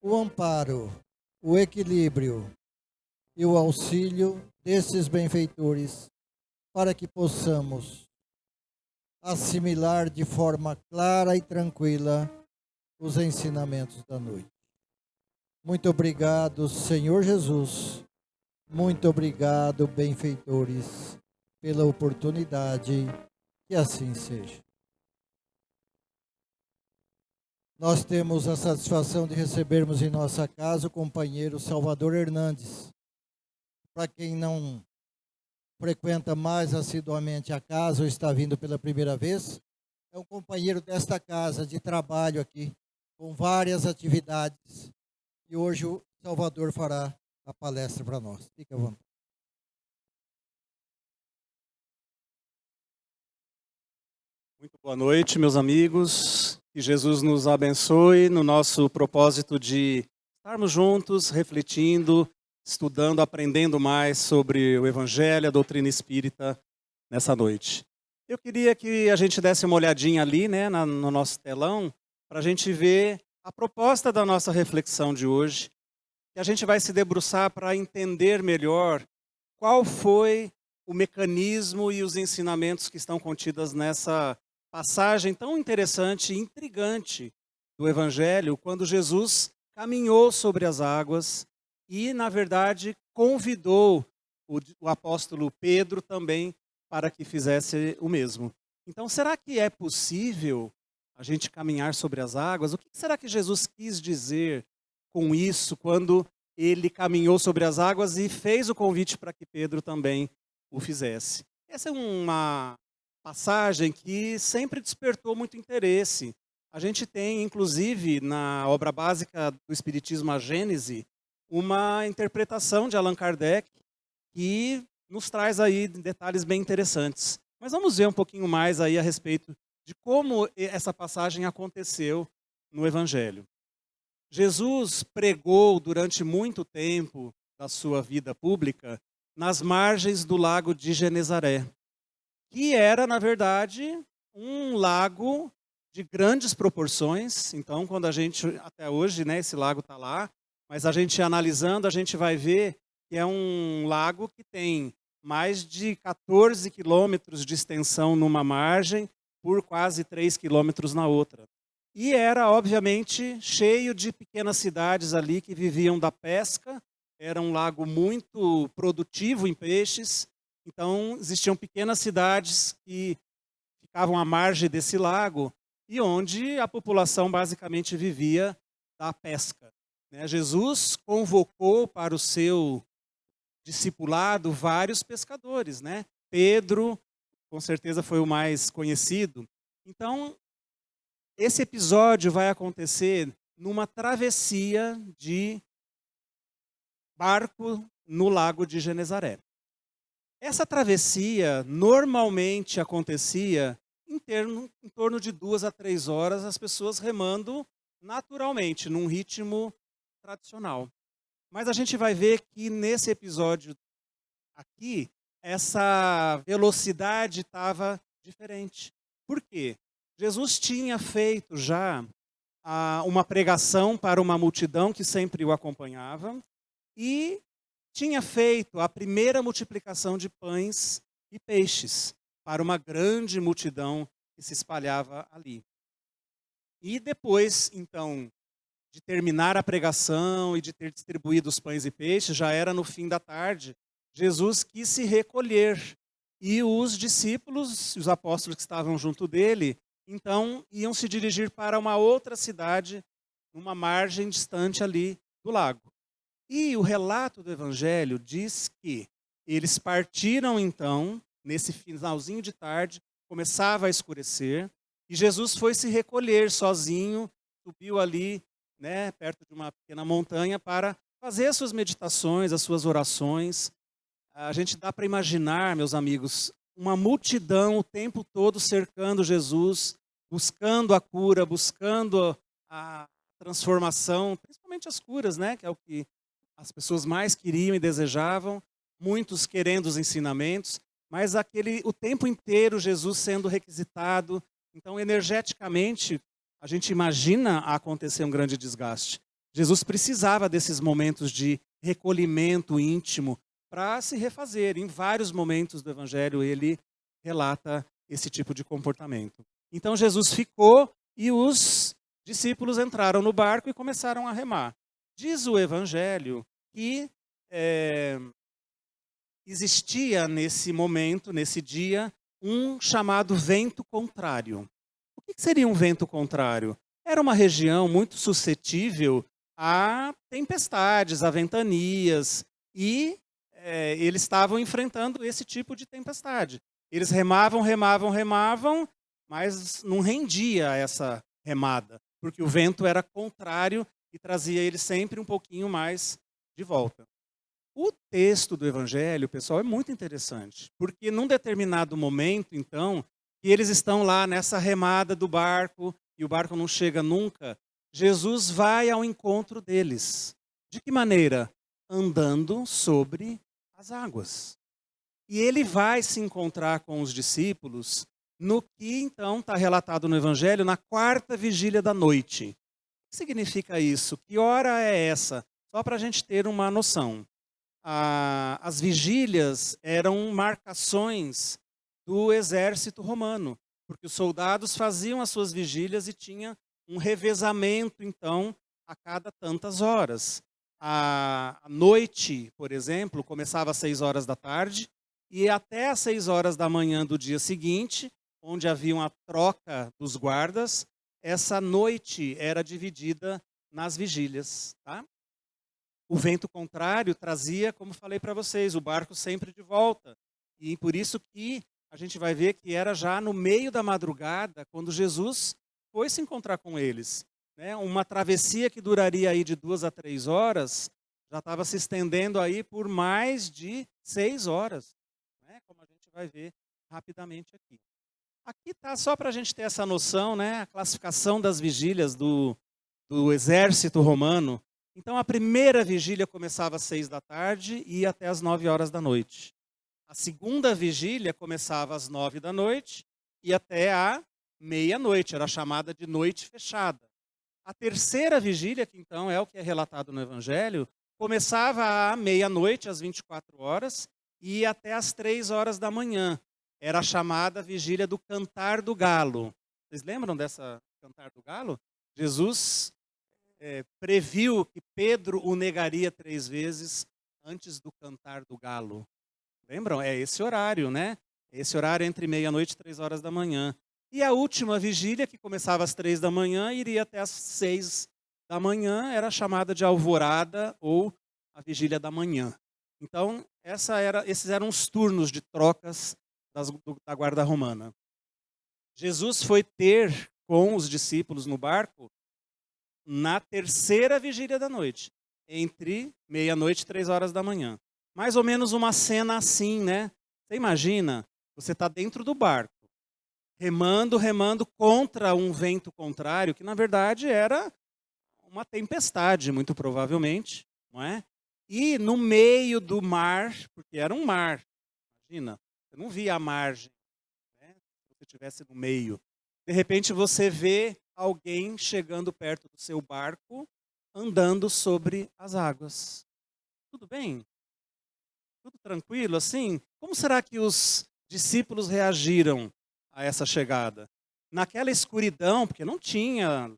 o amparo, o equilíbrio e o auxílio desses benfeitores para que possamos assimilar de forma clara e tranquila os ensinamentos da noite. Muito obrigado, Senhor Jesus. Muito obrigado, benfeitores, pela oportunidade. Que assim seja. Nós temos a satisfação de recebermos em nossa casa o companheiro Salvador Hernandes. Para quem não frequenta mais assiduamente a casa ou está vindo pela primeira vez, é um companheiro desta casa de trabalho aqui, com várias atividades. E hoje o Salvador fará a palestra para nós. Fique à vontade. Muito boa noite, meus amigos. Que Jesus nos abençoe no nosso propósito de estarmos juntos, refletindo, estudando, aprendendo mais sobre o Evangelho, a doutrina espírita nessa noite. Eu queria que a gente desse uma olhadinha ali, né, no nosso telão, para a gente ver a proposta da nossa reflexão de hoje, que a gente vai se debruçar para entender melhor qual foi o mecanismo e os ensinamentos que estão contidos nessa passagem tão interessante e intrigante do Evangelho, quando Jesus caminhou sobre as águas e, na verdade, convidou o apóstolo Pedro também para que fizesse o mesmo. Então, será que é possível a gente caminhar sobre as águas? O que será que Jesus quis dizer com isso quando ele caminhou sobre as águas e fez o convite para que Pedro também o fizesse? Essa é uma passagem que sempre despertou muito interesse. A gente tem, inclusive, na obra básica do Espiritismo, a Gênese, uma interpretação de Allan Kardec que nos traz aí detalhes bem interessantes. Mas vamos ver um pouquinho mais aí a respeito de como essa passagem aconteceu no Evangelho. Jesus pregou durante muito tempo da sua vida pública nas margens do lago de Genezaré, que era, na verdade, um lago de grandes proporções. Então, quando a gente, até hoje, né, esse lago está lá, mas a gente analisando, a gente vai ver que é um lago que tem mais de 14 quilômetros de extensão numa margem, por quase 3 quilômetros na outra. E era, obviamente, cheio de pequenas cidades ali que viviam da pesca. Era um lago muito produtivo em peixes. Então, existiam pequenas cidades que ficavam à margem desse lago e onde a população basicamente vivia da pesca. Jesus convocou para o seu discipulado vários pescadores, né? Pedro, com certeza, foi o mais conhecido. Então, esse episódio vai acontecer numa travessia de barco no lago de Genezaré. Essa travessia normalmente acontecia em torno de 2 a 3 horas, as pessoas remando naturalmente, num ritmo tradicional. Mas a gente vai ver que nesse episódio aqui, essa velocidade estava diferente. Por quê? Jesus tinha feito já uma pregação para uma multidão que sempre o acompanhava e tinha feito a primeira multiplicação de pães e peixes para uma grande multidão que se espalhava ali. E depois, então, de terminar a pregação e de ter distribuído os pães e peixes, já era no fim da tarde, Jesus quis se recolher. E os discípulos, os apóstolos que estavam junto dele, então iam se dirigir para uma outra cidade, numa margem distante ali do lago. E o relato do Evangelho diz que eles partiram então, nesse finalzinho de tarde, começava a escurecer, e Jesus foi se recolher sozinho, subiu ali, né, perto de uma pequena montanha para fazer as suas meditações, as suas orações. A gente dá para imaginar, meus amigos, uma multidão o tempo todo cercando Jesus, buscando a cura, buscando a transformação, principalmente as curas, né, que é o que as pessoas mais queriam e desejavam, muitos querendo os ensinamentos, mas o tempo inteiro Jesus sendo requisitado. Então, energeticamente, a gente imagina acontecer um grande desgaste. Jesus precisava desses momentos de recolhimento íntimo para se refazer. Em vários momentos do Evangelho ele relata esse tipo de comportamento. Então Jesus ficou e os discípulos entraram no barco e começaram a remar. Diz o Evangelho que existia nesse momento, nesse dia, um chamado vento contrário. O que seria um vento contrário? Era uma região muito suscetível a tempestades, a ventanias, e eles estavam enfrentando esse tipo de tempestade. Eles remavam, mas não rendia essa remada, porque o vento era contrário e trazia eles sempre um pouquinho mais de volta. O texto do Evangelho, pessoal, é muito interessante, porque num determinado momento, então, que eles estão lá nessa remada do barco, e o barco não chega nunca, Jesus vai ao encontro deles. De que maneira? Andando sobre as águas. E ele vai se encontrar com os discípulos no que então está relatado no Evangelho, na quarta vigília da noite. O que significa isso? Que hora é essa? Só para a gente ter uma noção. As vigílias eram marcações do exército romano, porque os soldados faziam as suas vigílias e tinha um revezamento, então, a cada tantas horas. A noite, por exemplo, começava às 6 horas da tarde e até às 6 horas da manhã do dia seguinte, onde havia uma troca dos guardas, essa noite era dividida nas vigílias, tá? O vento contrário trazia, como falei para vocês, o barco sempre de volta. E por isso que a gente vai ver que era já no meio da madrugada, quando Jesus foi se encontrar com eles. Uma travessia que duraria aí de 2 a 3 horas, já estava se estendendo aí por mais de 6 horas. Como a gente vai ver rapidamente aqui. Aqui está só para a gente ter essa noção, a classificação das vigílias do exército romano. Então, a primeira vigília começava às 6 da tarde e ia até às 9 horas da noite. A segunda vigília começava às 9 da noite e até à meia-noite, era chamada de noite fechada. A terceira vigília, que então é o que é relatado no Evangelho, começava à meia-noite, às 24 horas, e ia até às 3 horas da manhã. Era a chamada vigília do Cantar do Galo. Vocês lembram dessa Cantar do Galo? Jesus previu que Pedro o negaria 3 vezes antes do cantar do galo. Lembram? É esse horário, né? Esse horário entre meia-noite e 3 horas da manhã. E a última vigília, que começava às 3 da manhã e iria até às 6 da manhã, era chamada de alvorada ou a vigília da manhã. Então, esses eram os turnos de trocas da guarda romana. Jesus foi ter com os discípulos no barco na terceira vigília da noite, entre meia-noite e 3 horas da manhã. Mais ou menos uma cena assim, né? Você imagina, você está dentro do barco, remando contra um vento contrário, que na verdade era uma tempestade, muito provavelmente, não é? E no meio do mar, porque era um mar, imagina, você não via a margem, né? Se você estivesse no meio. De repente você vê alguém chegando perto do seu barco, andando sobre as águas. Tudo bem? Tudo tranquilo assim? Como será que os discípulos reagiram a essa chegada? Naquela escuridão, porque não tinha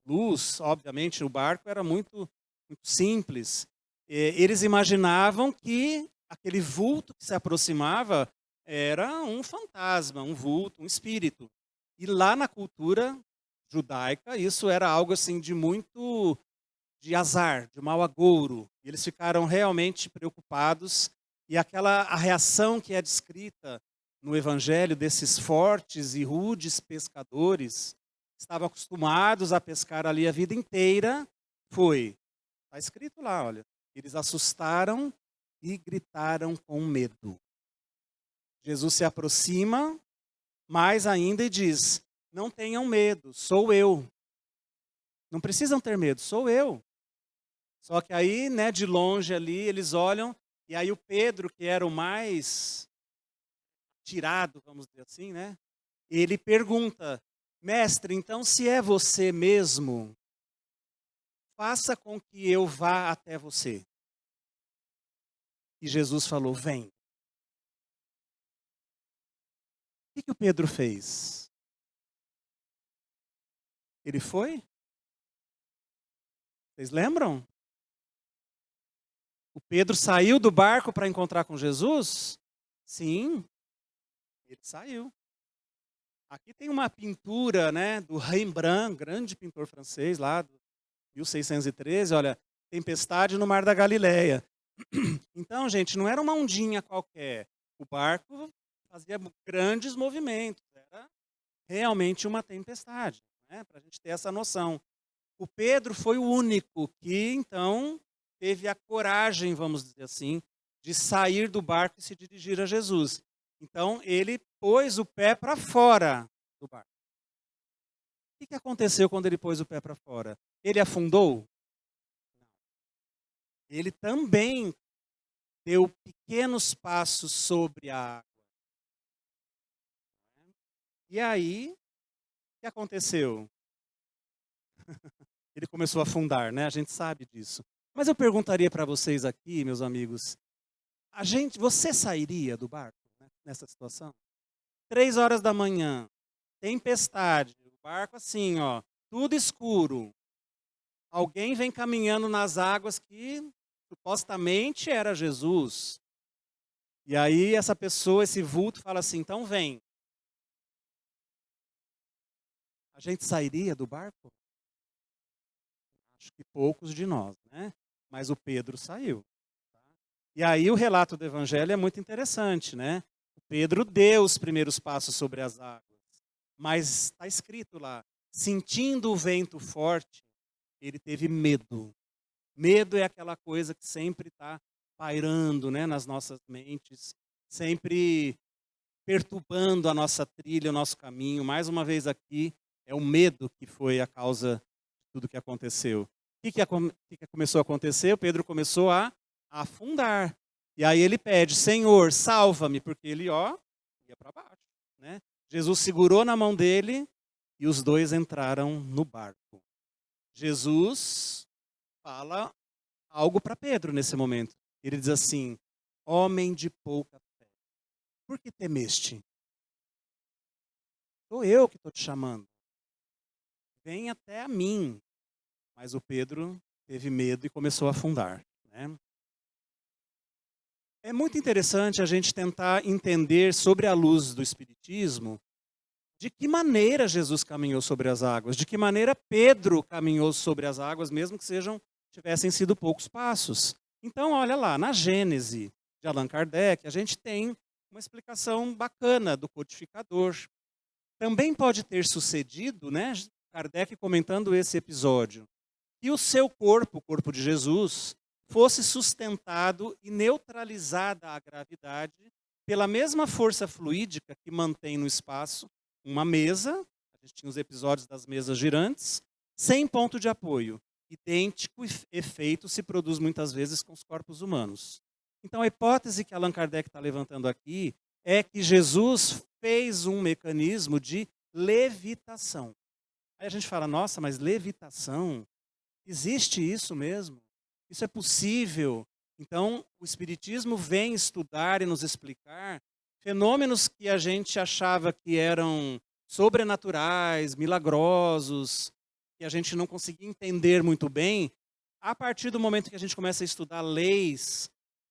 luz, obviamente, o barco era muito, muito simples. Eles imaginavam que aquele vulto que se aproximava era um fantasma, um vulto, um espírito. E lá na cultura judaica, isso era algo assim de azar, de mau agouro. E eles ficaram realmente preocupados. E a reação que é descrita no Evangelho desses fortes e rudes pescadores, que estavam acostumados a pescar ali a vida inteira, está escrito lá, olha, eles assustaram e gritaram com medo. Jesus se aproxima mais ainda e diz: não tenham medo, sou eu. Não precisam ter medo, sou eu. Só que aí, de longe ali, eles olham, e aí o Pedro, que era o mais tirado, vamos dizer assim, ele pergunta: mestre, então se é você mesmo, faça com que eu vá até você. E Jesus falou, vem. O que o Pedro fez? Ele foi? Vocês lembram? O Pedro saiu do barco para encontrar com Jesus? Sim, ele saiu. Aqui tem uma pintura, né, do Rembrandt, grande pintor francês, lá do 1613, olha, Tempestade no Mar da Galileia. Então, gente, não era uma ondinha qualquer. O barco fazia grandes movimentos, era realmente uma tempestade, né, para a gente ter essa noção. O Pedro foi o único que, então, teve a coragem, vamos dizer assim, de sair do barco e se dirigir a Jesus. Então, ele pôs o pé para fora do barco. O que aconteceu quando ele pôs o pé para fora? Ele afundou? Não. Ele também deu pequenos passos sobre a água. E aí, o que aconteceu? Ele começou a afundar, né? A gente sabe disso. Mas eu perguntaria para vocês aqui, meus amigos, você sairia do barco, né, nessa situação? 3 horas da manhã, tempestade, o barco assim, ó, tudo escuro. Alguém vem caminhando nas águas que supostamente era Jesus. E aí essa pessoa, esse vulto, fala assim, então vem. A gente sairia do barco? Acho que poucos de nós, né? Mas o Pedro saiu. Tá? E aí o relato do Evangelho é muito interessante, né? O Pedro deu os primeiros passos sobre as águas, mas está escrito lá, sentindo o vento forte, ele teve medo. Medo é aquela coisa que sempre está pairando, né, nas nossas mentes, sempre perturbando a nossa trilha, o nosso caminho. Mais uma vez aqui, é o medo que foi a causa de tudo que aconteceu. O que começou a acontecer? O Pedro começou a afundar. E aí ele pede, Senhor, salva-me, porque ele, ó, ia para baixo, né? Jesus segurou na mão dele e os dois entraram no barco. Jesus fala algo para Pedro nesse momento. Ele diz assim, homem de pouca fé, por que temeste? Sou eu que estou te chamando. Vem até a mim. Mas o Pedro teve medo e começou a afundar, né? É muito interessante a gente tentar entender, sobre a luz do Espiritismo, de que maneira Jesus caminhou sobre as águas, de que maneira Pedro caminhou sobre as águas, mesmo que tivessem sido poucos passos. Então, olha lá, na Gênese de Allan Kardec, a gente tem uma explicação bacana do codificador. Também pode ter sucedido, né, Kardec comentando esse episódio, que o seu corpo, o corpo de Jesus, fosse sustentado e neutralizada a gravidade pela mesma força fluídica que mantém no espaço uma mesa, a gente tinha os episódios das mesas girantes, sem ponto de apoio. Idêntico efeito se produz muitas vezes com os corpos humanos. Então a hipótese que Allan Kardec está levantando aqui é que Jesus fez um mecanismo de levitação. Aí a gente fala, nossa, mas levitação? Existe isso mesmo? Isso é possível? Então, o Espiritismo vem estudar e nos explicar fenômenos que a gente achava que eram sobrenaturais, milagrosos, que a gente não conseguia entender muito bem. A partir do momento que a gente começa a estudar leis,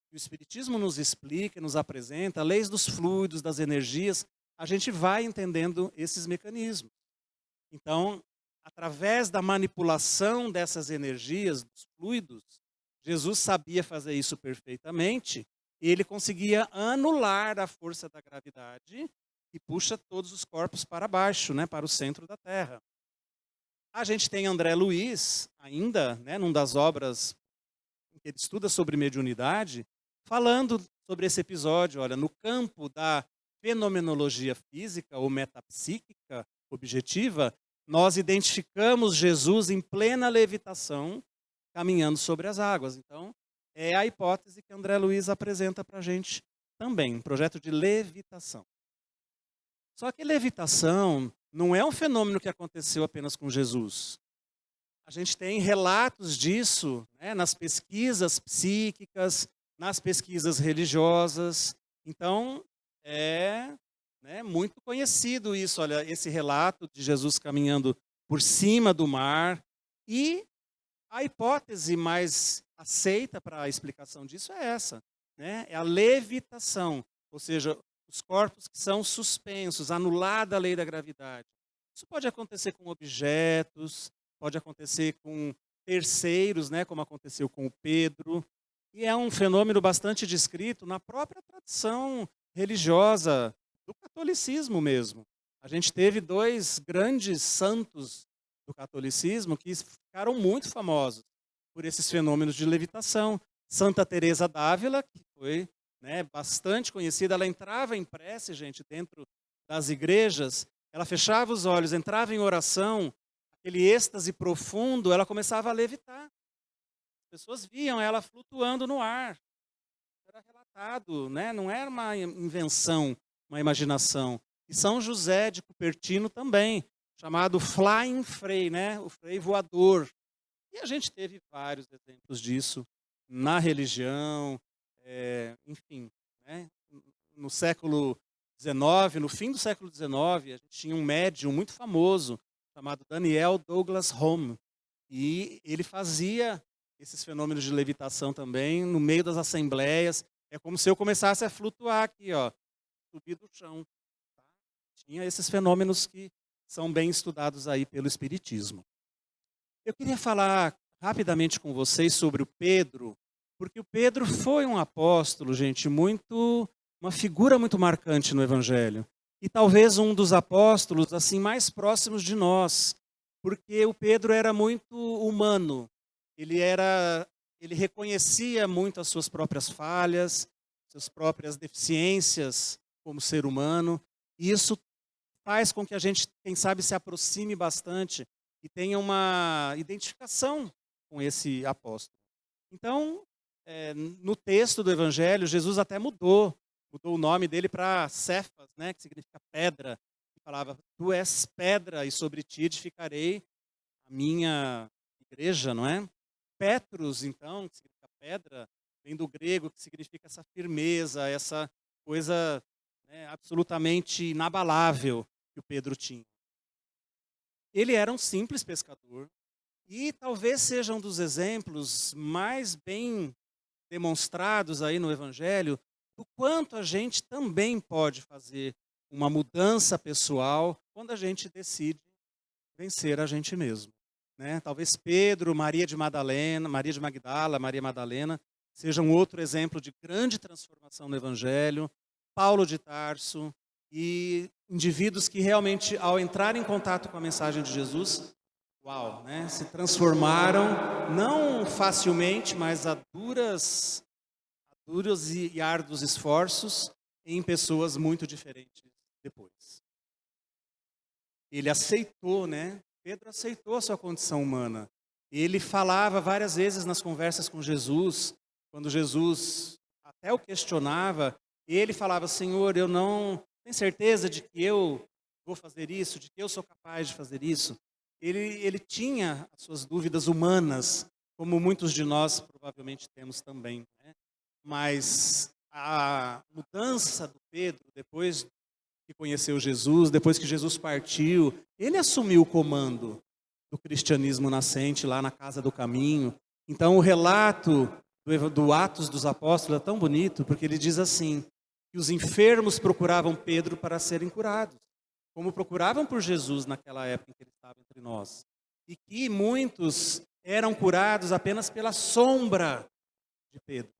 que o Espiritismo nos explica, nos apresenta, leis dos fluidos, das energias, a gente vai entendendo esses mecanismos. Então, através da manipulação dessas energias, dos fluidos, Jesus sabia fazer isso perfeitamente e ele conseguia anular a força da gravidade que puxa todos os corpos para baixo, né, para o centro da Terra. A gente tem André Luiz, ainda, né, numa das obras em que ele estuda sobre mediunidade, falando sobre esse episódio, olha, no campo da fenomenologia física ou metapsíquica objetiva, nós identificamos Jesus em plena levitação, caminhando sobre as águas. Então, é a hipótese que André Luiz apresenta para a gente também, um projeto de levitação. Só que levitação não é um fenômeno que aconteceu apenas com Jesus. a gente tem relatos disso, né, nas pesquisas psíquicas, nas pesquisas religiosas. Então, é, né, muito conhecido isso, olha, esse relato de Jesus caminhando por cima do mar. E a hipótese mais aceita para a explicação disso é essa, né? É a levitação, ou seja, os corpos que são suspensos, anulada a lei da gravidade. Isso pode acontecer com objetos, pode acontecer com terceiros, né, como aconteceu com o Pedro, e é um fenômeno bastante descrito na própria tradição religiosa do catolicismo mesmo. A gente teve dois grandes santos do catolicismo que ficaram muito famosos por esses fenômenos de levitação. Santa Teresa d'Ávila, que foi, né, bastante conhecida, ela entrava em prece, gente, dentro das igrejas, ela fechava os olhos, entrava em oração, aquele êxtase profundo, ela começava a levitar. As pessoas viam ela flutuando no ar. Era relatado, né? Não era uma invenção, uma imaginação. E São José de Cupertino também, chamado Flying Frei, né? O frei voador. E a gente teve vários exemplos disso na religião, enfim, né? No século XIX, no fim do século XIX, a gente tinha um médium muito famoso chamado Daniel Douglas Home, e ele fazia esses fenômenos de levitação também no meio das assembleias. É como se eu começasse a flutuar aqui, ó, subir do chão. Tá? Tinha esses fenômenos que são bem estudados aí pelo Espiritismo. Eu queria falar rapidamente com vocês sobre o Pedro, porque o Pedro foi um apóstolo, gente, uma figura muito marcante no Evangelho. E talvez um dos apóstolos assim mais próximos de nós, porque o Pedro era muito humano. Ele reconhecia muito as suas próprias falhas, suas próprias deficiências como ser humano, e isso faz com que a gente, quem sabe, se aproxime bastante e tenha uma identificação com esse apóstolo. Então, no texto do Evangelho, Jesus até mudou o nome dele para Cefas, né, que significa pedra, e falava: tu és pedra e sobre ti edificarei a minha igreja, não é? Petros, então, que significa pedra, vem do grego, que significa essa firmeza, essa coisa, né, absolutamente inabalável que o Pedro tinha. Ele era um simples pescador e talvez seja um dos exemplos mais bem demonstrados aí no Evangelho do quanto a gente também pode fazer uma mudança pessoal quando a gente decide vencer a gente mesmo. Né? Talvez Pedro, Maria de Magdala, Maria Madalena, sejam outro exemplo de grande transformação no Evangelho, Paulo de Tarso, e indivíduos que realmente, ao entrar em contato com a mensagem de Jesus, uau, né, se transformaram, não facilmente, mas a duros e árduos esforços, em pessoas muito diferentes depois. Ele aceitou, né? Pedro aceitou a sua condição humana. Ele falava várias vezes nas conversas com Jesus, quando Jesus até o questionava, ele falava: Senhor, eu não tenho certeza de que eu vou fazer isso, de que eu sou capaz de fazer isso. Ele tinha as suas dúvidas humanas, como muitos de nós provavelmente temos também. Né? Mas a mudança do Pedro, depois que conheceu Jesus, depois que Jesus partiu, ele assumiu o comando do cristianismo nascente lá na Casa do Caminho. Então o relato do Atos dos Apóstolos é tão bonito, porque ele diz assim, que os enfermos procuravam Pedro para serem curados, como procuravam por Jesus naquela época em que ele estava entre nós. E que muitos eram curados apenas pela sombra de Pedro.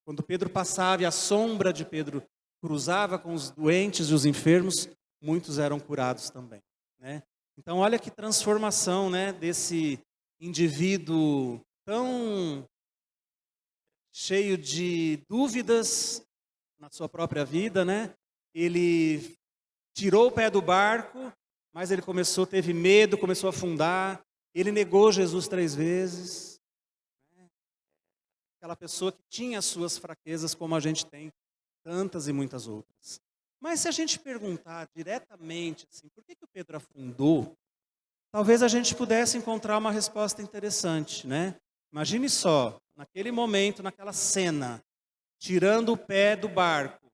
Quando Pedro passava e a sombra de Pedro cruzava com os doentes e os enfermos, muitos eram curados também. Né? Então, olha que transformação, né, desse indivíduo tão cheio de dúvidas na sua própria vida. Né? Ele tirou o pé do barco, mas ele teve medo, começou a afundar. Ele negou Jesus 3 vezes. Aquela pessoa que tinha as suas fraquezas, como a gente tem tantas e muitas outras. Mas se a gente perguntar diretamente, assim, por que o Pedro afundou? talvez a gente pudesse encontrar uma resposta interessante, né? Imagine só, naquele momento, naquela cena, tirando o pé do barco,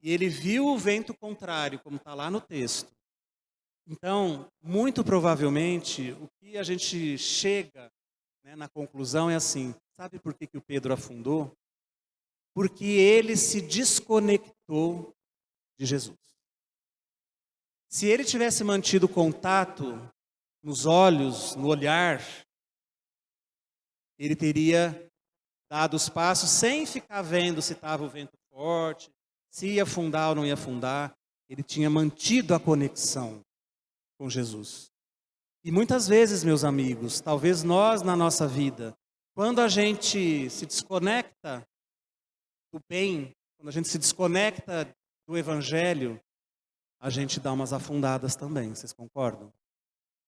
e ele viu o vento contrário, como está lá no texto. Então, muito provavelmente, o que a gente chega, né, na conclusão é assim: sabe por que o Pedro afundou? Porque ele se desconectou de Jesus. Se ele tivesse mantido contato nos olhos, no olhar, ele teria dado os passos sem ficar vendo se estava o vento forte, se ia afundar ou não ia afundar. Ele tinha mantido a conexão com Jesus. E muitas vezes, meus amigos, talvez nós na nossa vida, quando a gente se desconecta do bem, quando a gente se desconecta do Evangelho, a gente dá umas afundadas também, vocês concordam?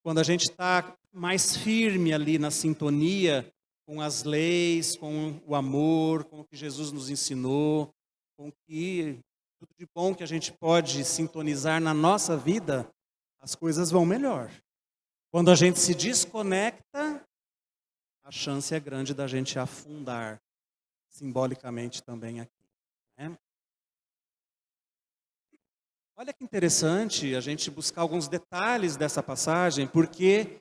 Quando a gente está mais firme ali na sintonia com as leis, com o amor, com o que Jesus nos ensinou, com tudo de bom que a gente pode sintonizar na nossa vida, as coisas vão melhor. Quando a gente se desconecta, a chance é grande da gente afundar, simbolicamente também aqui, né? Olha que interessante a gente buscar alguns detalhes dessa passagem, porque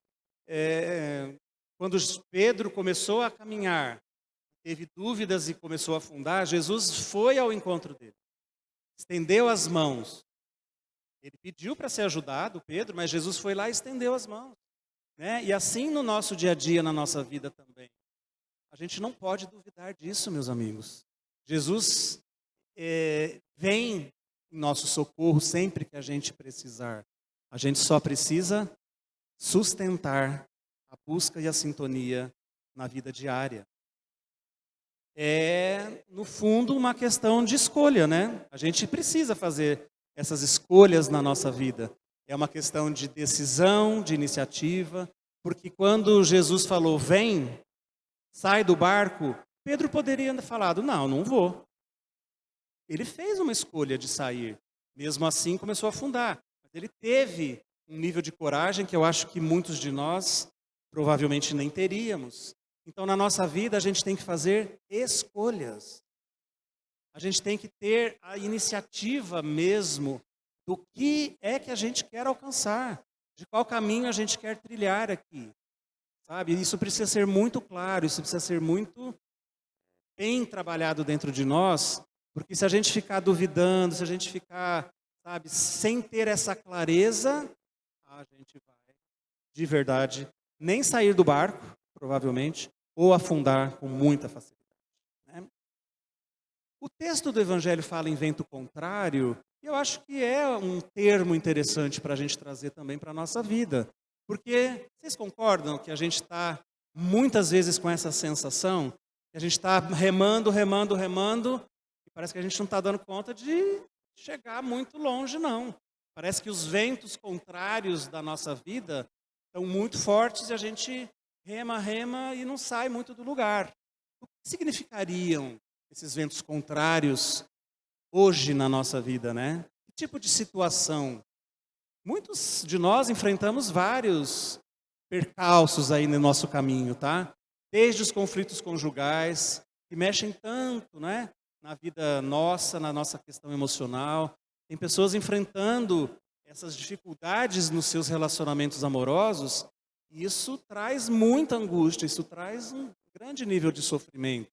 quando Pedro começou a caminhar, teve dúvidas e começou a afundar, Jesus foi ao encontro dele, estendeu as mãos. Ele pediu para ser ajudado, Pedro, mas Jesus foi lá e estendeu as mãos, né? E assim no nosso dia a dia, na nossa vida também. A gente não pode duvidar disso, meus amigos. Jesus vem em nosso socorro sempre que a gente precisar. A gente só precisa sustentar a busca e a sintonia na vida diária. É, no fundo, uma questão de escolha, né? A gente precisa fazer essas escolhas na nossa vida. É uma questão de decisão, de iniciativa, porque quando Jesus falou, vem, sai do barco, Pedro poderia ter falado, não vou. Ele fez uma escolha de sair, mesmo assim começou a afundar. Mas ele teve um nível de coragem que eu acho que muitos de nós provavelmente nem teríamos. Então, na nossa vida, a gente tem que fazer escolhas. A gente tem que ter a iniciativa mesmo do que é que a gente quer alcançar, de qual caminho a gente quer trilhar aqui. Sabe? Isso precisa ser muito claro, isso precisa ser muito bem trabalhado dentro de nós, porque se a gente ficar duvidando, se a gente ficar, sabe, sem ter essa clareza, a gente vai, de verdade, nem sair do barco, provavelmente, ou afundar com muita facilidade. Né? O texto do Evangelho fala em vento contrário, e eu acho que é um termo interessante para a gente trazer também para a nossa vida. Porque vocês concordam que a gente está muitas vezes com essa sensação, que a gente está remando, e parece que a gente não está dando conta de chegar muito longe, não. Parece que os ventos contrários da nossa vida estão muito fortes e a gente rema e não sai muito do lugar. O que significariam esses ventos contrários hoje na nossa vida, né? Que tipo de situação? Muitos de nós enfrentamos vários percalços aí no nosso caminho, tá? Desde os conflitos conjugais, que mexem tanto, né? Na vida nossa, na nossa questão emocional. Tem pessoas enfrentando essas dificuldades nos seus relacionamentos amorosos, e isso traz muita angústia, isso traz um grande nível de sofrimento.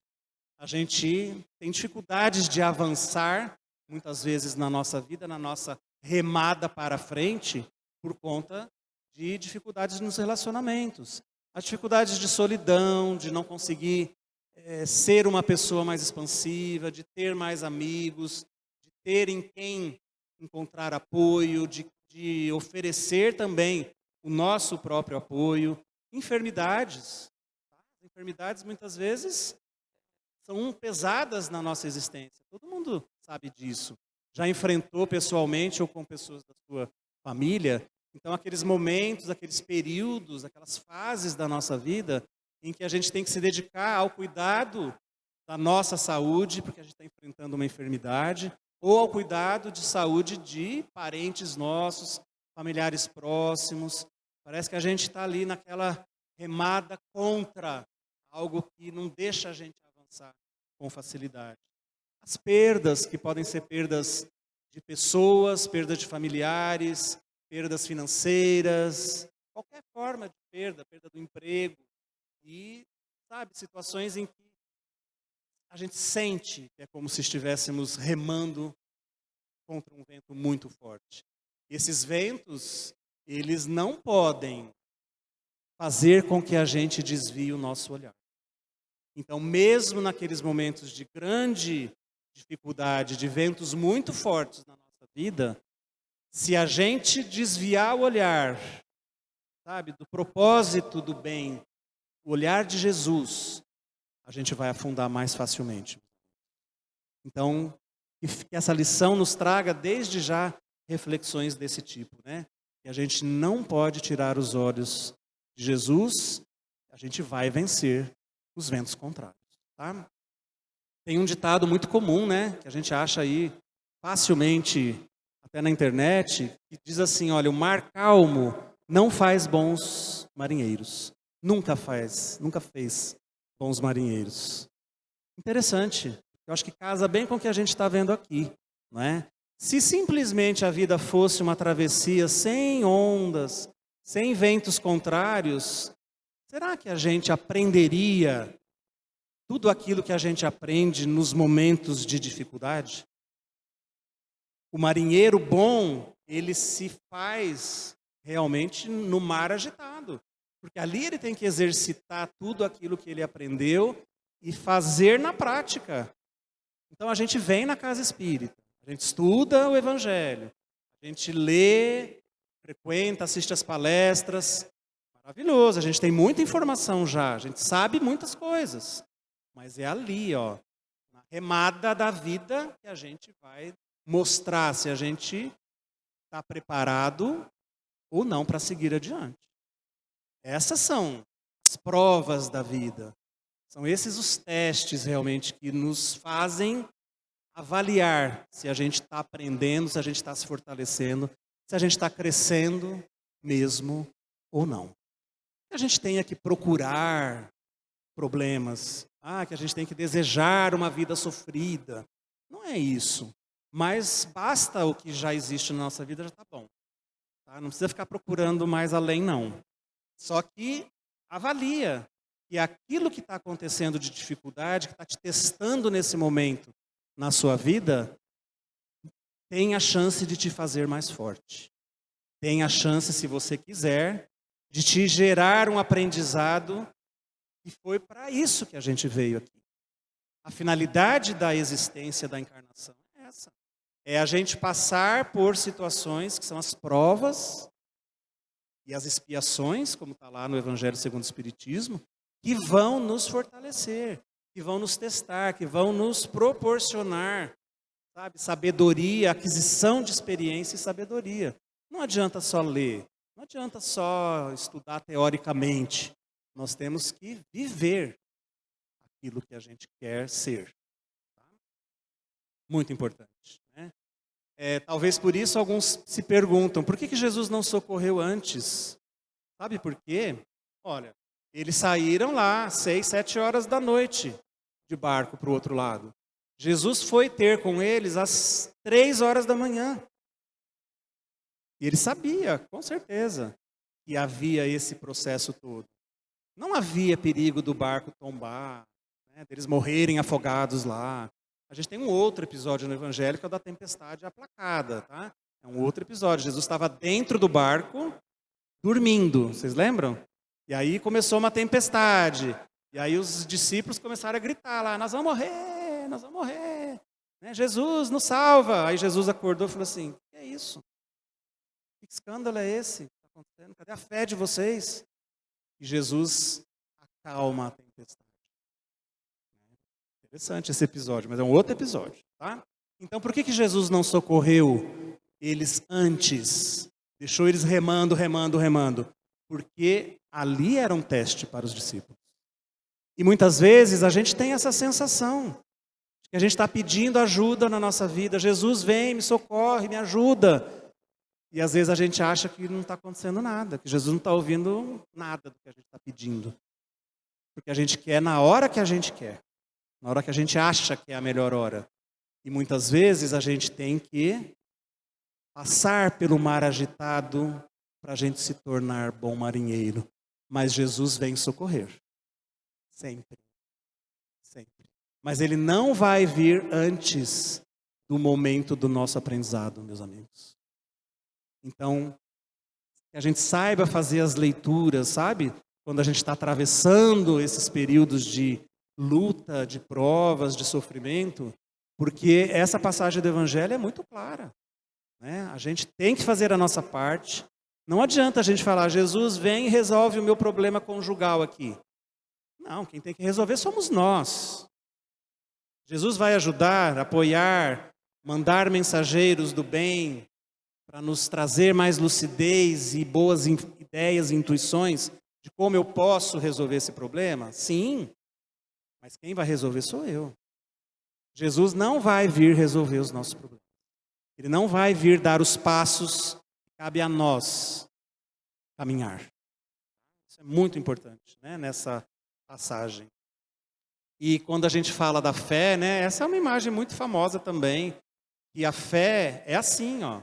A gente tem dificuldades de avançar, muitas vezes na nossa vida, na nossa remada para frente, por conta de dificuldades nos relacionamentos. As dificuldades de solidão, de não conseguir ser uma pessoa mais expansiva, de ter mais amigos, de ter em quem encontrar apoio, de oferecer também o nosso próprio apoio. Enfermidades. Enfermidades muitas vezes são pesadas na nossa existência. Todo mundo sabe disso. Já enfrentou pessoalmente ou com pessoas da sua família. Então, aqueles momentos, aqueles períodos, aquelas fases da nossa vida em que a gente tem que se dedicar ao cuidado da nossa saúde, porque a gente está enfrentando uma enfermidade, ou ao cuidado de saúde de parentes nossos, familiares próximos. Parece que a gente está ali naquela remada contra algo que não deixa a gente avançar com facilidade. As perdas, que podem ser perdas de pessoas, perdas de familiares, perdas financeiras, qualquer forma de perda, perda do emprego. E, sabe, situações em que a gente sente que é como se estivéssemos remando contra um vento muito forte. E esses ventos, eles não podem fazer com que a gente desvie o nosso olhar. Então, mesmo naqueles momentos de grande dificuldade, de ventos muito fortes na nossa vida, se a gente desviar o olhar, sabe, do propósito do bem, o olhar de Jesus, a gente vai afundar mais facilmente. Então, que essa lição nos traga desde já reflexões desse tipo, né? Que a gente não pode tirar os olhos de Jesus, a gente vai vencer os ventos contrários, tá? Tem um ditado muito comum, né? Que a gente acha aí facilmente, até na internet, que diz assim, olha, o mar calmo não faz bons marinheiros. Nunca fez bons marinheiros. Interessante. Eu acho que casa bem com o que a gente está vendo aqui, não é? Se simplesmente a vida fosse uma travessia sem ondas, sem ventos contrários, será que a gente aprenderia tudo aquilo que a gente aprende nos momentos de dificuldade? O marinheiro bom, ele se faz realmente no mar agitado, porque ali ele tem que exercitar tudo aquilo que ele aprendeu e fazer na prática. Então a gente vem na casa espírita, a gente estuda o Evangelho, a gente lê, frequenta, assiste as palestras, maravilhoso, a gente tem muita informação já, a gente sabe muitas coisas, mas é ali, ó, na remada da vida que a gente vai mostrar se a gente está preparado ou não para seguir adiante. Essas são as provas da vida. São esses os testes realmente que nos fazem avaliar se a gente está aprendendo, se a gente está se fortalecendo, se a gente está crescendo mesmo ou não. Que a gente tenha que procurar problemas, que a gente tem que desejar uma vida sofrida. Não é isso. Mas basta o que já existe na nossa vida, já está bom. Tá? Não precisa ficar procurando mais além, não. Só que avalia que aquilo que está acontecendo de dificuldade, que está te testando nesse momento na sua vida, tem a chance de te fazer mais forte. Tem a chance, se você quiser, de te gerar um aprendizado, e foi para isso que a gente veio aqui. A finalidade da existência da encarnação é essa. É a gente passar por situações que são as provas e as expiações, como está lá no Evangelho segundo o Espiritismo, que vão nos fortalecer, que vão nos testar, que vão nos proporcionar, sabe, sabedoria, aquisição de experiência e sabedoria. Não adianta só ler, não adianta só estudar teoricamente. Nós temos que viver aquilo que a gente quer ser. Tá? Muito importante. Né? Talvez por isso alguns se perguntam, por que Jesus não socorreu antes? Sabe por quê? Olha, eles saíram lá 6, 7 horas da noite de barco para o outro lado. Jesus foi ter com eles às 3 horas da manhã. E ele sabia, com certeza, que havia esse processo todo. Não havia perigo do barco tombar, né, deles morrerem afogados lá. A gente tem um outro episódio no Evangelho que é o da tempestade aplacada, tá? É um outro episódio. Jesus estava dentro do barco, dormindo, vocês lembram? E aí começou uma tempestade. E aí os discípulos começaram a gritar lá, nós vamos morrer, nós vamos morrer. Né? Jesus, nos salva. Aí Jesus acordou e falou assim, o que é isso? Que escândalo é esse que está acontecendo? Cadê a fé de vocês? E Jesus acalma a tempestade. Interessante esse episódio, mas é um outro episódio. Tá? Então por que Jesus não socorreu eles antes? Deixou eles remando, remando, remando? Porque ali era um teste para os discípulos. E muitas vezes a gente tem essa sensação de que a gente está pedindo ajuda na nossa vida. Jesus vem, me socorre, me ajuda. E às vezes a gente acha que não está acontecendo nada, que Jesus não está ouvindo nada do que a gente está pedindo. Porque a gente quer na hora que a gente quer, na hora que a gente acha que é a melhor hora. E muitas vezes a gente tem que passar pelo mar agitado para a gente se tornar bom marinheiro. Mas Jesus vem socorrer. Sempre. Sempre. Mas Ele não vai vir antes do momento do nosso aprendizado, meus amigos. Então, que a gente saiba fazer as leituras, sabe? Quando a gente está atravessando esses períodos de luta, de provas, de sofrimento, porque essa passagem do Evangelho é muito clara, né? A gente tem que fazer a nossa parte. Não adianta a gente falar, Jesus vem e resolve o meu problema conjugal aqui. Não, quem tem que resolver somos nós. Jesus vai ajudar, apoiar, mandar mensageiros do bem para nos trazer mais lucidez e boas ideias e intuições de como eu posso resolver esse problema? Sim, mas quem vai resolver sou eu. Jesus não vai vir resolver os nossos problemas. Ele não vai vir dar os passos que cabe a nós caminhar. Isso é muito importante, né, nessa passagem. E quando a gente fala da fé, né, essa é uma imagem muito famosa também. E a fé é assim, ó.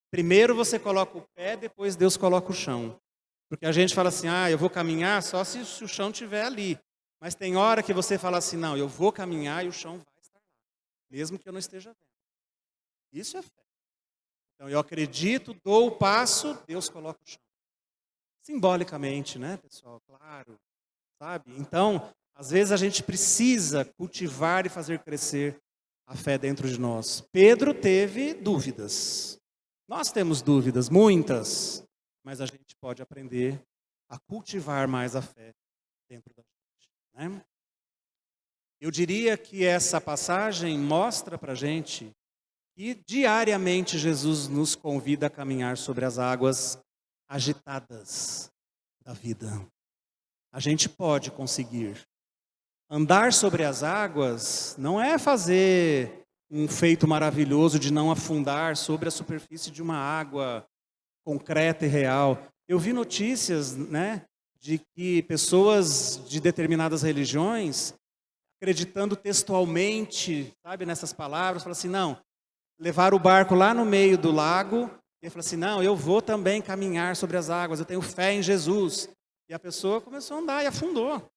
Primeiro você coloca o pé, depois Deus coloca o chão. Porque a gente fala assim, eu vou caminhar só se o chão estiver ali. Mas tem hora que você fala assim, não, eu vou caminhar e o chão vai estar lá. Mesmo que eu não esteja vendo. Isso é fé. Então eu acredito, dou o passo, Deus coloca o chão. Simbolicamente, né, pessoal? Claro. Sabe? Então, às vezes a gente precisa cultivar e fazer crescer a fé dentro de nós. Pedro teve dúvidas. Nós temos dúvidas, muitas, mas a gente pode aprender a cultivar mais a fé dentro da gente, né? Eu diria que essa passagem mostra para a gente que diariamente Jesus nos convida a caminhar sobre as águas agitadas da vida. A gente pode conseguir. Andar sobre as águas não é fazer um feito maravilhoso de não afundar sobre a superfície de uma água concreta e real. Eu vi notícias, né, de que pessoas de determinadas religiões, acreditando textualmente, sabe, nessas palavras, falam assim, não, levar o barco lá no meio do lago, e ele falou assim, não, eu vou também caminhar sobre as águas, eu tenho fé em Jesus. E a pessoa começou a andar e afundou.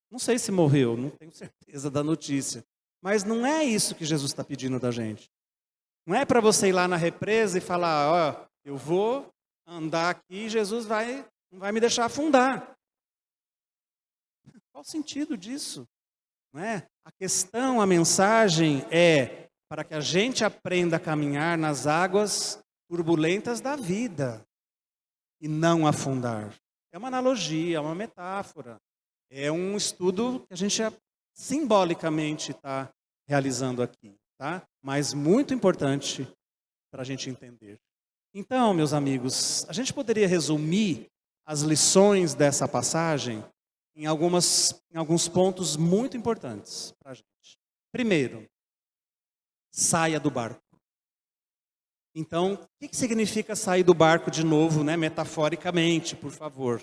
Não sei se morreu, não tenho certeza da notícia. Mas não é isso que Jesus está pedindo da gente. Não é para você ir lá na represa e falar, eu vou andar aqui e Jesus não vai me deixar afundar. Qual o sentido disso? Não é? A questão, a mensagem é para que a gente aprenda a caminhar nas águas turbulentas da vida e não afundar. É uma analogia, é uma metáfora. É um estudo que a gente simbolicamente está realizando aqui, tá? Mas muito importante para a gente entender. Então, meus amigos, a gente poderia resumir as lições dessa passagem em alguns pontos muito importantes para a gente. Primeiro, saia do barco. Então, o que significa sair do barco de novo, né? Metaforicamente, por favor?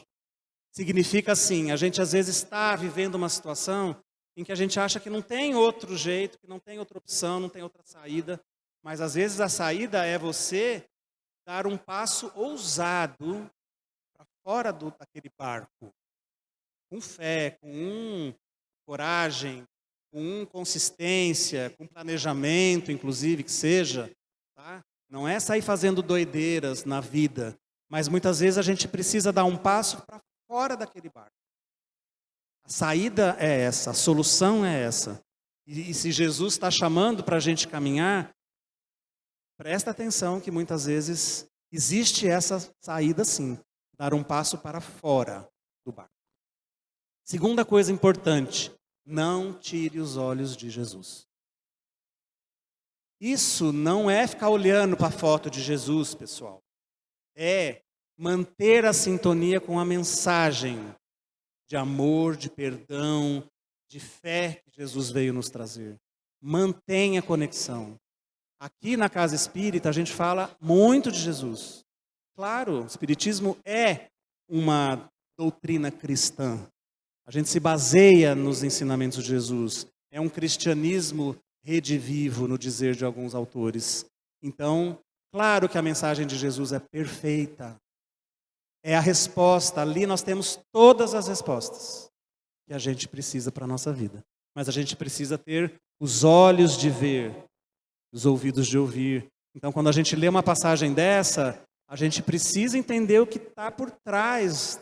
Significa assim, a gente às vezes está vivendo uma situação em que a gente acha que não tem outro jeito, que não tem outra opção, não tem outra saída, mas às vezes a saída é você dar um passo ousado para fora daquele barco, com fé, com coragem, com consistência, com planejamento, inclusive, que seja, tá? Não é sair fazendo doideiras na vida, mas muitas vezes a gente precisa dar um passo para fora daquele barco. A saída é essa, a solução é essa. E se Jesus está chamando para a gente caminhar, presta atenção que muitas vezes existe essa saída sim, dar um passo para fora do barco. Segunda coisa importante, não tire os olhos de Jesus. Isso não é ficar olhando para a foto de Jesus, pessoal. É manter a sintonia com a mensagem de amor, de perdão, de fé que Jesus veio nos trazer. Mantenha a conexão. Aqui na Casa Espírita a gente fala muito de Jesus. Claro, o Espiritismo é uma doutrina cristã. A gente se baseia nos ensinamentos de Jesus. É um cristianismo redivivo, no dizer de alguns autores. Então, claro que a mensagem de Jesus é perfeita. É a resposta. Ali nós temos todas as respostas que a gente precisa para a nossa vida. Mas a gente precisa ter os olhos de ver, os ouvidos de ouvir. Então, quando a gente lê uma passagem dessa, a gente precisa entender o que está por trás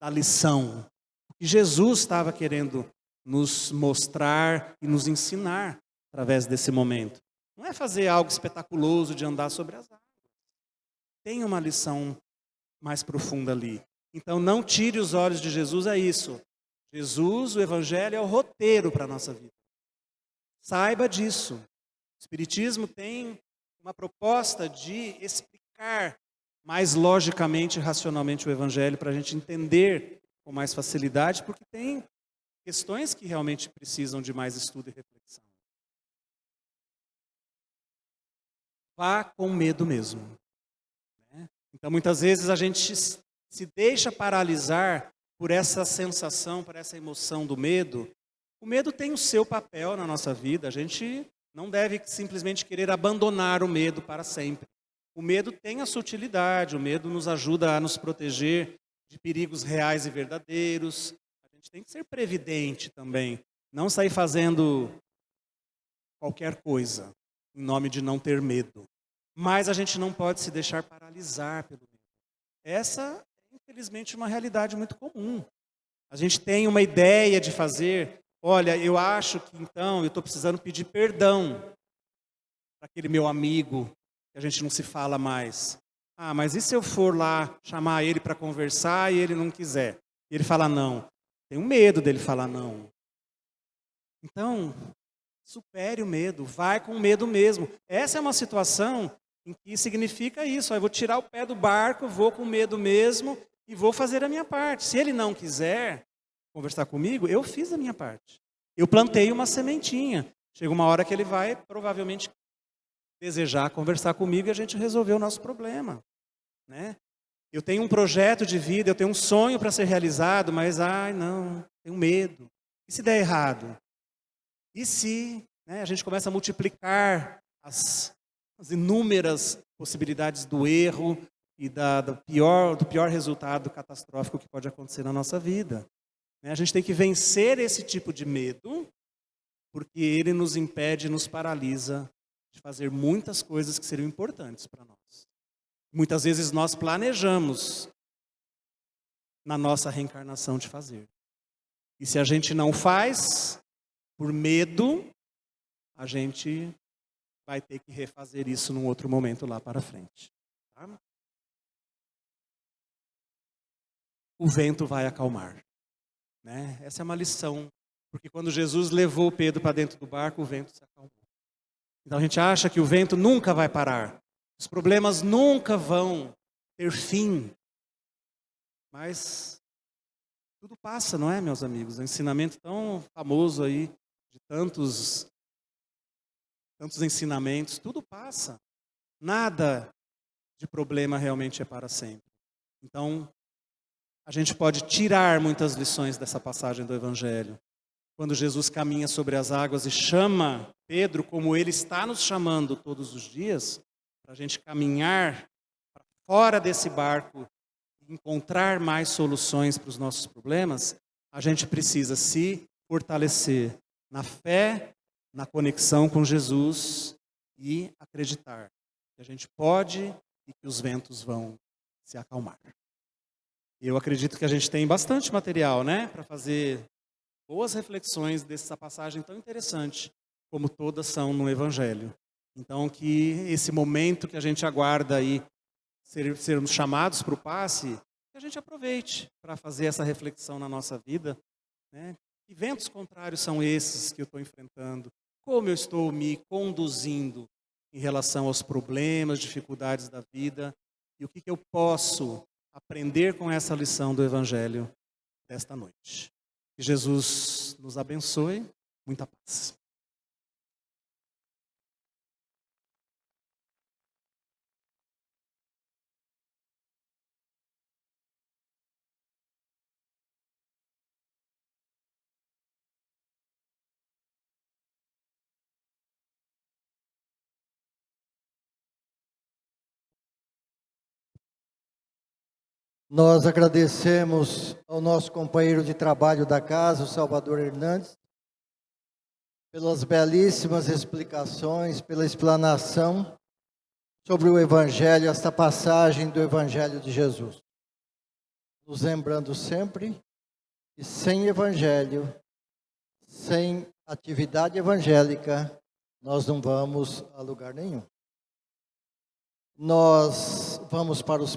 da lição. O que Jesus estava querendo nos mostrar e nos ensinar através desse momento. Não é fazer algo espetaculoso de andar sobre as águas. Tem uma lição mais profunda ali. Então, não tire os olhos de Jesus a isso. Jesus, o Evangelho, é o roteiro para a nossa vida. Saiba disso. O Espiritismo tem uma proposta de explicar mais logicamente e racionalmente o Evangelho para a gente entender com mais facilidade, porque tem questões que realmente precisam de mais estudo e reflexão. Vá com medo mesmo. Então, muitas vezes a gente se deixa paralisar por essa sensação, por essa emoção do medo. O medo tem o seu papel na nossa vida. A gente não deve simplesmente querer abandonar o medo para sempre. O medo tem a sua utilidade, o medo nos ajuda a nos proteger de perigos reais e verdadeiros. A gente tem que ser previdente também, não sair fazendo qualquer coisa em nome de não ter medo. Mas a gente não pode se deixar paralisar pelo medo. Essa é, infelizmente, uma realidade muito comum. A gente tem uma ideia de fazer, olha, eu acho que então eu estou precisando pedir perdão para aquele meu amigo, que a gente não se fala mais. Ah, mas e se eu for lá chamar ele para conversar e ele não quiser? E ele fala não. Tenho medo dele falar não. Então, supere o medo, vai com medo mesmo. Essa é uma situação em que significa isso. Eu vou tirar o pé do barco, vou com medo mesmo e vou fazer a minha parte. Se ele não quiser conversar comigo, eu fiz a minha parte. Eu plantei uma sementinha. Chega uma hora que ele vai provavelmente desejar conversar comigo e a gente resolver o nosso problema, né? Eu tenho um projeto de vida, eu tenho um sonho para ser realizado, mas não, tenho medo. E se der errado? E se, né, a gente começa a multiplicar as inúmeras possibilidades do erro e do pior resultado catastrófico que pode acontecer na nossa vida? A gente tem que vencer esse tipo de medo, porque ele nos impede, nos paralisa de fazer muitas coisas que seriam importantes para nós. Muitas vezes nós planejamos na nossa reencarnação de fazer. E se a gente não faz, por medo, a gente vai ter que refazer isso num outro momento lá para frente. Tá? O vento vai acalmar. Né? Essa é uma lição. Porque quando Jesus levou Pedro para dentro do barco, o vento se acalmou. Então a gente acha que o vento nunca vai parar. Os problemas nunca vão ter fim. Mas tudo passa, não é, meus amigos? O ensinamento tão famoso aí, de tantos ensinamentos, tudo passa. Nada de problema realmente é para sempre. Então, a gente pode tirar muitas lições dessa passagem do Evangelho. Quando Jesus caminha sobre as águas e chama Pedro, como ele está nos chamando todos os dias, para a gente caminhar para fora desse barco e encontrar mais soluções para os nossos problemas, a gente precisa se fortalecer na fé, na conexão com Jesus e acreditar que a gente pode e que os ventos vão se acalmar. Eu acredito que a gente tem bastante material, né, para fazer boas reflexões dessa passagem tão interessante, como todas são no Evangelho. Então, que esse momento que a gente aguarda aí, sermos chamados para o passe, que a gente aproveite para fazer essa reflexão na nossa vida, né? Que ventos contrários são esses que eu estou enfrentando? Como eu estou me conduzindo em relação aos problemas, dificuldades da vida? E o que eu posso aprender com essa lição do Evangelho desta noite? Que Jesus nos abençoe. Muita paz. Nós agradecemos ao nosso companheiro de trabalho da casa, o Salvador Hernandes, pelas belíssimas explicações, pela explanação sobre o Evangelho, esta passagem do Evangelho de Jesus. Nos lembrando sempre que sem Evangelho, sem atividade evangélica, nós não vamos a lugar nenhum. Nós vamos para os